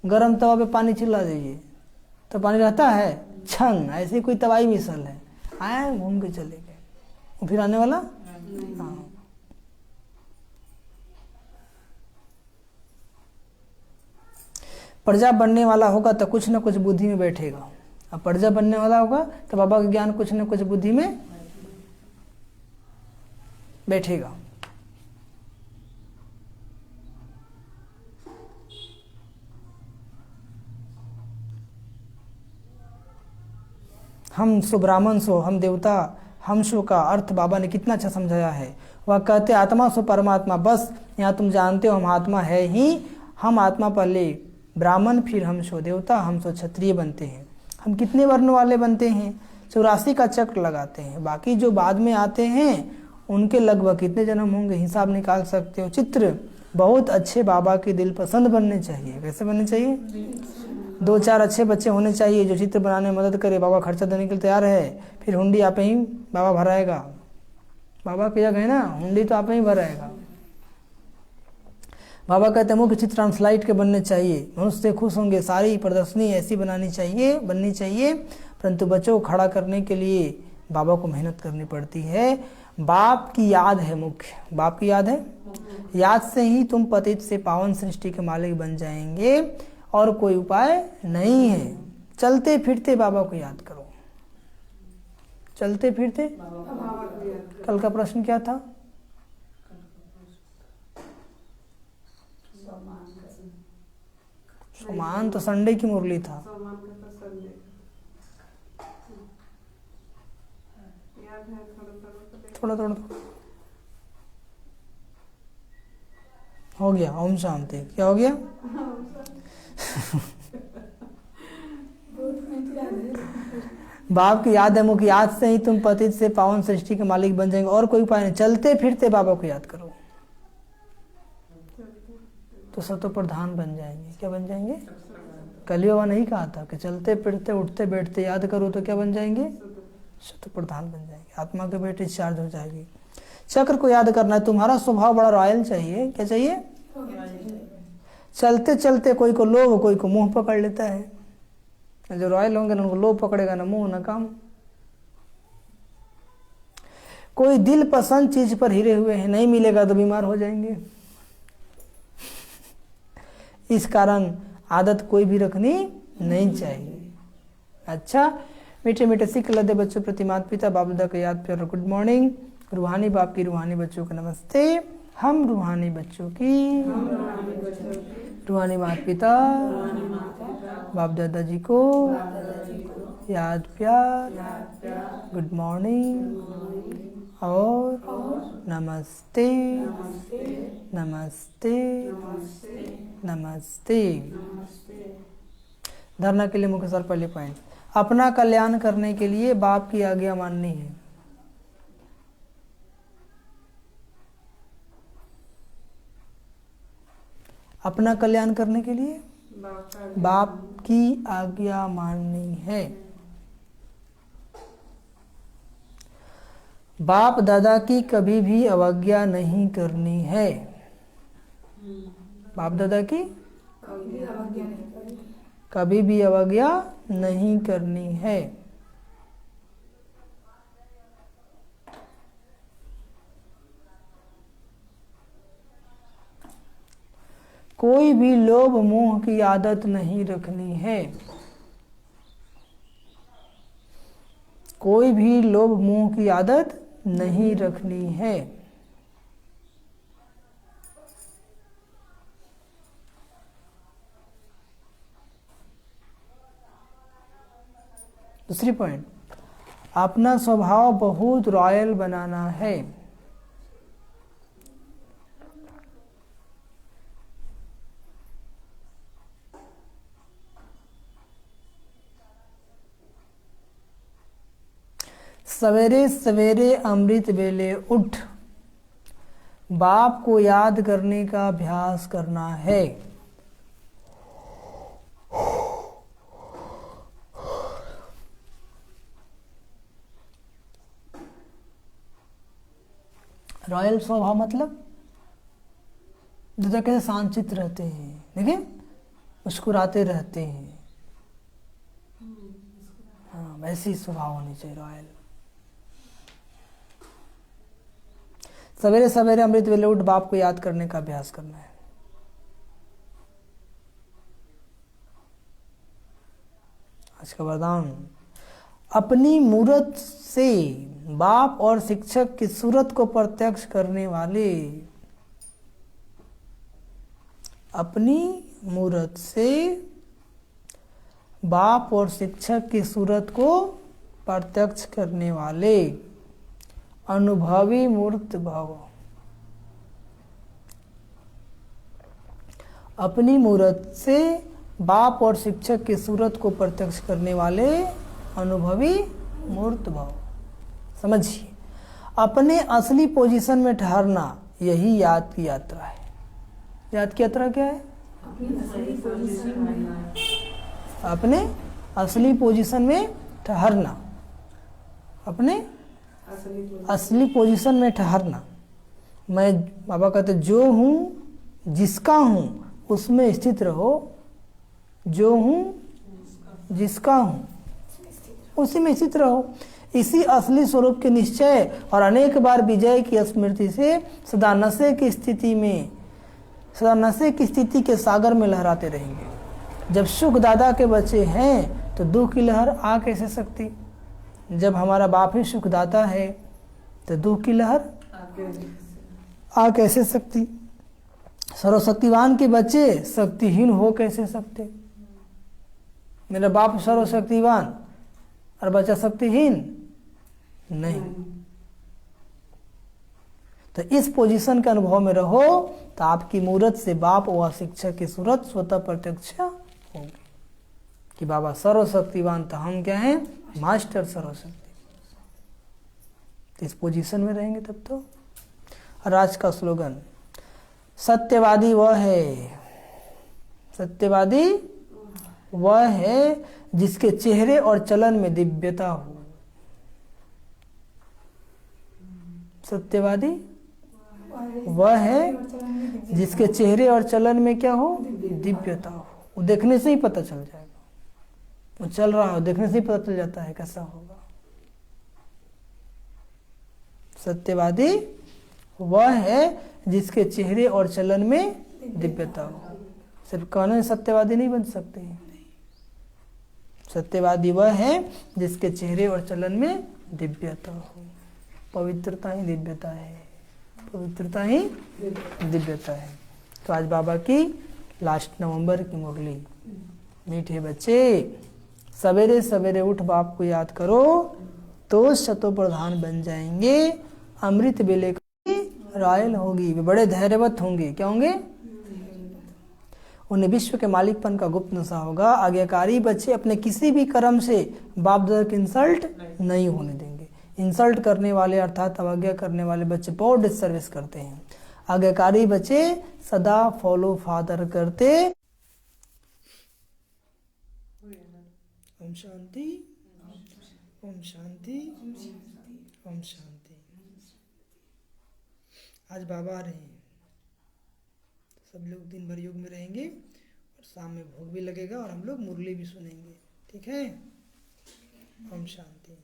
गरम तवा पे पानी चिल्ला दीजिए तो पानी रहता है छन, ऐसे कोई तवाई मिसल है, आए घूम के चले गए, फिर आने वाला। हाँ, प्रजा बनने वाला होगा तो कुछ न कुछ बुद्धि में बैठेगा। अब प्रजा बनने वाला होगा तो बाबा का ज्ञान कुछ न कुछ बुद्धि में बैठेगा। हम सो ब्राह्मण सो हम देवता, हम शो का अर्थ बाबा ने कितना अच्छा समझाया है। वह कहते आत्मा सो परमात्मा। बस यहाँ तुम जानते हो हम आत्मा है ही। हम आत्मा पहले ब्राह्मण, फिर हम सो देवता, हम सो क्षत्रिय बनते हैं। हम कितने वर्ण वाले बनते हैं? 84 का चक्र लगाते हैं। बाकी जो बाद में आते हैं उनके लगभग कितने जन्म होंगे हिसाब निकाल सकते हो। चित्र बहुत अच्छे बाबा के दिल पसंद बनने चाहिए। कैसे बनने चाहिए? 2-4 अच्छे बच्चे होने चाहिए जो चित्र बनाने में मदद करे। बाबा खर्चा देने के लिए तैयार है, फिर हुंडी आप ही बाबा भराएगा। बाबा की जगह है ना, हुंडी तो आप ही भराएगा। बाबा कहते हैं मुख्य चित्र ट्रांसलाइट के बनने चाहिए, मनुष्य खुश होंगे। सारी प्रदर्शनी ऐसी बनानी चाहिए, बननी चाहिए। परंतु बच्चों को खड़ा करने के लिए बाबा को मेहनत करनी पड़ती है। बाप की याद है मुख्य, बाप की याद है। याद से ही तुम पतित से पावन सृष्टि के मालिक बन जाएंगे और कोई उपाय नहीं है। चलते फिरते बाबा को याद करो। चलते फिरते, कल का प्रश्न क्या था? सोमान तो संडे की मुरली था। थोड़ा थोड़ा हो गया। ओम शांति। क्या हो गया? बाप की याद है मुख, याद से ही तुम पतित से पावन सृष्टि के मालिक बन जाएंगे। और कोई उपाय नहीं। चलते फिरते बाबा को याद करो तो सतो प्रधान बन जाएंगे। क्या बन जाएंगे? कल बाबा नहीं कहा था कि चलते फिरते उठते बैठते याद करो तो क्या बन जाएंगे? सतो प्रधान बन जाएंगे। आत्मा के बैटरी चार्ज हो जाएगी। चक्र को याद करना है। तुम्हारा स्वभाव बड़ा रॉयल चाहिए। क्या चाहिए? चलते चलते कोई को लोभ, कोई को मुंह पकड़ लेता है। जो रॉयल होंगे ना उनको लोभ पकड़ेगा, ना मुंह ना काम। कोई दिल पसंद चीज पर हिरे हुए हैं, नहीं मिलेगा तो बीमार हो जाएंगे। इस कारण आदत कोई भी रखनी नहीं चाहिए। अच्छा, मीठे मीठे सीख लदे बच्चों प्रति माता पिता बाप दादा का याद प्यार गुड मॉर्निंग। रूहानी बाप की रूहानी बच्चों को नमस्ते। हम रूहानी बच्चों की रूहानी माता पिता बाप दादाजी को याद प्यार गुड मॉर्निंग और नमस्ते नमस्ते नमस्ते। धरना के लिए मुख्य सर पहले पॉइंट, अपना कल्याण करने के लिए बाप की आज्ञा माननी है। अपना कल्याण करने के लिए बाप की आज्ञा माननी है। बाप दादा की कभी भी अवज्ञा नहीं करनी है। बाप दादा की कभी भी अवज्ञा नहीं करनी है। कोई भी लोभ मोह की आदत नहीं रखनी है। कोई भी लोभ मोह की आदत नहीं रखनी है। दूसरी पॉइंट, अपना स्वभाव बहुत रॉयल बनाना है। सवेरे सवेरे अमृत वेले उठ बाप को याद करने का अभ्यास करना है। रॉयल स्वभाव मतलब दादा कैसे शांतचित्त रहते हैं, देखिए मुस्कुराते रहते हैं। हाँ, वैसी स्वभाव होनी चाहिए रॉयल। सवेरे सवेरे अमृत वेले उठ बाप को याद करने का अभ्यास करना है। आज का वरदान, अपनी मूरत से बाप और शिक्षक की सूरत को प्रत्यक्ष करने वाले, अपनी मूरत से बाप और शिक्षक की सूरत को प्रत्यक्ष करने वाले अनुभवी मूर्त भव। अपनी मूरत से बाप और शिक्षक की सूरत को प्रत्यक्ष करने वाले अनुभवी मूर्त भव। समझिए, अपने असली पोजीशन में ठहरना, यही याद की यात्रा है। याद की यात्रा क्या है? अपने असली पोजीशन में ठहरना। अपने असली पोजीशन में ठहरना। मैं, बाबा कहते जो हूँ जिसका हूँ उसमें स्थित रहो। जो हूँ जिसका हूँ उसी में स्थित रहो। इसी असली स्वरूप के निश्चय और अनेक बार विजय की स्मृति से सदा नशे की स्थिति के सागर में लहराते रहेंगे। जब सुख दादा के बच्चे हैं तो दुख की लहर आ कैसे सकती? जब हमारा बाप ही सुखदाता है तो दुख की लहर आ कैसे सकती? सर्वशक्तिवान के बच्चे शक्तिहीन हो कैसे सकते? मेरा बाप सर्वशक्तिवान और बच्चा शक्तिहीन नहीं। तो इस पोजीशन के अनुभव में रहो तो आपकी मूर्त से बाप व शिक्षक की सूरत स्वतः प्रत्यक्ष होगी कि बाबा सर्वशक्तिवान, तो हम क्या हैं? मास्टर सर्वशक्ति। तो इस पोजीशन में रहेंगे तब तो। और आज का स्लोगन, सत्यवादी वह है, सत्यवादी वह है जिसके चेहरे और चलन में दिव्यता हो। सत्यवादी वह है जिसके चेहरे और चलन में क्या हो? दिव्यता हो। वो देखने से ही पता चल जाएगा, वो चल रहा है, देखने से ही पता चल जाता है कैसा होगा। सत्यवादी वह है जिसके चेहरे और चलन में दिव्यता हो। सिर्फ कहने से सत्यवादी नहीं बन सकते हैं। सत्यवादी वह है जिसके चेहरे और चलन में दिव्यता हो। पवित्रता ही दिव्यता है, पवित्रता ही दिव्यता है। तो आज बाबा की लास्ट नवंबर की मुरली। मीठे बच्चे, सवेरे सवेरे उठ बाप को याद करो तो शतो प्रधान बन जाएंगे। अमृत बेले रॉयल होगी, वे बड़े धैर्यवत होंगे। क्या होंगे? उन्हें विश्व के मालिकपन का गुप्त नशा होगा। आज्ञाकारी बच्चे अपने किसी भी कर्म से बाप दादा की इंसल्ट नहीं होने देंगे। इंसल्ट करने वाले अर्थात अवज्ञा करने वाले बच्चे बहुत डिससर्विस करते हैं। आज्ञाकारी बच्चे सदा फॉलो फादर करते। ओम शांति, ओम शांति, ओम शांति। आज बाबा आ रहे हैं, सब लोग दिन भर योग में रहेंगे और शाम में भोग भी लगेगा और हम लोग मुरली भी सुनेंगे। ठीक है? ओम शांति।